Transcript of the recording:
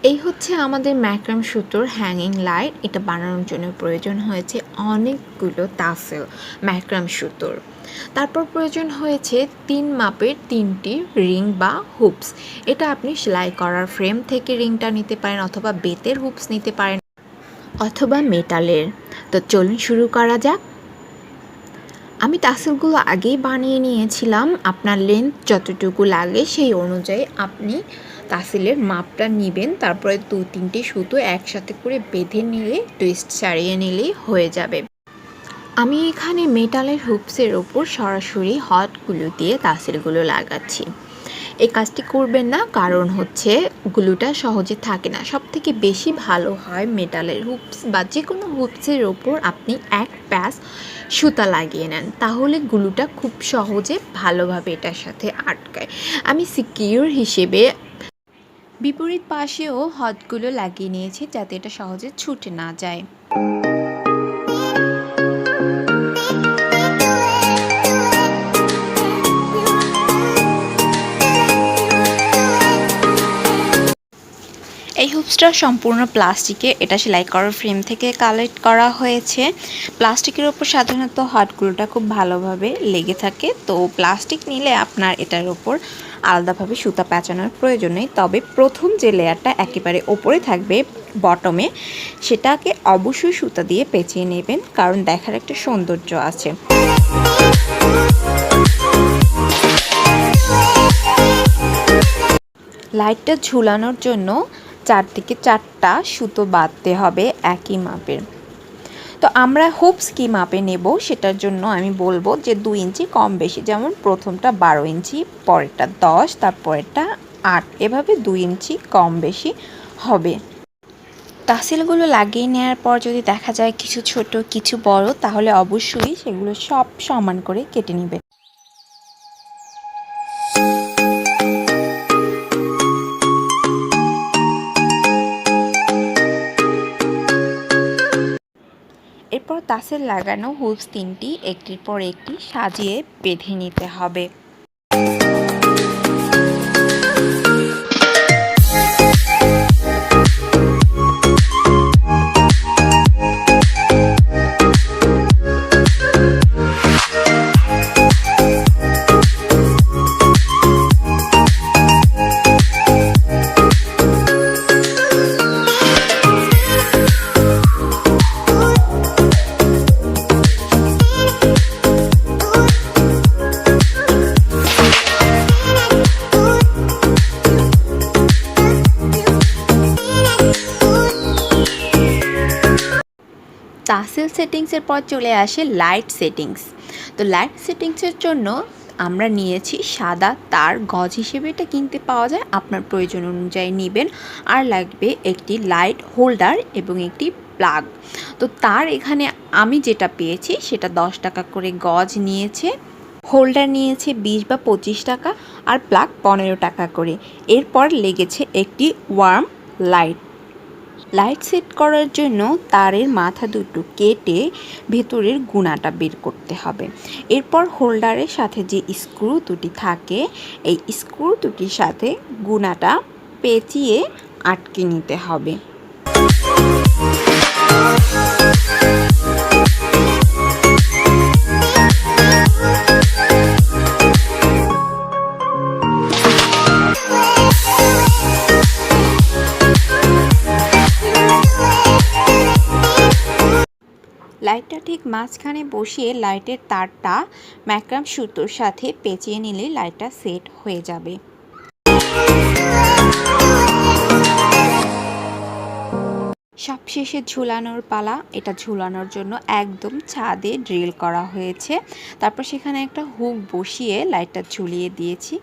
এই হচ্ছে আমাদের ম্যাক্রাম সুতোর হ্যাঙ্গিং লাইট। এটা বানানোর জন্য প্রয়োজন হয়েছে অনেকগুলো তাসেল ম্যাক্রাম সুতোর। তারপর প্রয়োজন হয়েছে 3 মাপের 3টি রিং বা হুপস। এটা আপনি সেলাই করার ফ্রেম থেকে রিংটা নিতে পারেন, অথবা বেতের হুপস নিতে পারেন, অথবা মেটালের। তো চলুন শুরু করা যাক। আমি টাসেলগুলো আগেই বানিয়ে নিয়েছিলাম। আপনার লেন্থ যতটুকু লাগে সেই অনুযায়ী আপনি টাসেলের মাপটা নেবেন। তারপরে 2-3টি সুতো একসাথে করে বেঁধে নিলে, টুইস্ট ছাড়িয়ে নিলেই হয়ে যাবে। আমি এখানে মেটালের হুপসের ওপর সরাসরি হট গ্লু দিয়ে টাসেলগুলো লাগাচ্ছি। এই কাজটি করবেন না, কারণ হচ্ছে গ্লুটা সহজে থাকে না। সবথেকে বেশি ভালো হয় মেটালের হুপস বা যে কোনো হুপসের ওপর আপনি এক প্যাচ সুতা লাগিয়ে নেন, তাহলে গ্লুটা খুব সহজে ভালোভাবে এটার সাথে আটকায়। আমি সিকিউর হিসেবে বিপরীত পাশেও হটগুলো লাগিয়ে নিয়েছি, যাতে এটা সহজে ছুটে না যায়। এই হুপসটা সম্পূর্ণ প্লাস্টিকে, এটা সেলাই করার ফ্রেম থেকে কালেক্ট করা হয়েছে। প্লাস্টিকের ওপর সাধারণত হটগুলোটা খুব ভালোভাবে লেগে থাকে, তো প্লাস্টিক নিলে আপনার এটার ওপর আলাদাভাবে সুতা পেঁচানোর প্রয়োজন নেই। তবে প্রথম যে লেয়ারটা একেবারে ওপরে থাকবে বটমে, সেটাকে অবশ্যই সুতা দিয়ে পেঁচিয়ে নেবেন, কারণ দেখার একটা সৌন্দর্য আছে। লাইটটা ঝুলানোর জন্য 4 থেকে 4টা সুতো বাঁধতে হবে একই মাপের। তো আমরা হুপস কী মাপে নেব সেটার জন্য আমি বলবো যে 2 ইঞ্চি কম বেশি, যেমন প্রথমটা 12 ইঞ্চি, পরেরটা 10, তারপরেরটা 8, এভাবে 2 ইঞ্চি কম বেশি হবে। টাসেলগুলো লাগিয়ে নেওয়ার পর যদি দেখা যায় কিছু ছোট কিছু বড়, তাহলে অবশ্যই সেগুলো সব সমান করে কেটে নেবে। এরপর টাসেল লাগানো হুপস 3টি একটির পর একটি সাজিয়ে বেঁধে নিতে হবে। টাসেল সেটিংসের পর চলে আসে লাইট সেটিংস। তো লাইট সেটিংসের জন্য আমরা নিয়েছি সাদা তার, গজ হিসেবে এটা কিনতে পাওয়া যায়, আপনার প্রয়োজন অনুযায়ী নেবেন। আর লাগবে একটি লাইট হোল্ডার এবং একটি প্লাগ। তো তার এখানে আমি যেটা পেয়েছি সেটা 10 টাকা করে গজ নিয়েছে, হোল্ডার নিয়েছে 20 বা 25 টাকা, আর প্লাগ 15 টাকা করে। এরপর লেগেছে একটি ওয়ার্ম লাইট। লাইট সেট করার জন্য তারের মাথা দুটো কেটে ভেতরের গুণাটা বের করতে হবে। এরপর হোল্ডারের সাথে যে স্ক্রু দুটি থাকে, এই স্ক্রু দুটির সাথে গুণাটা পেঁচিয়ে আটকে নিতে হবে। লাইটটা ঠিক মাঝখানে বসিয়ে লাইটের তারটা ম্যাক্রাম সুতোর সাথে পেঁচিয়ে নিলে লাইটটা সেট হয়ে যাবে। সবশেষে ঝুলানোর পালা। এটা ঝুলানোর জন্য একদম ছাদে ড্রিল করা হয়েছে। তারপর সেখানে একটা হুক বসিয়ে লাইটটা ঝুলিয়ে দিয়েছি।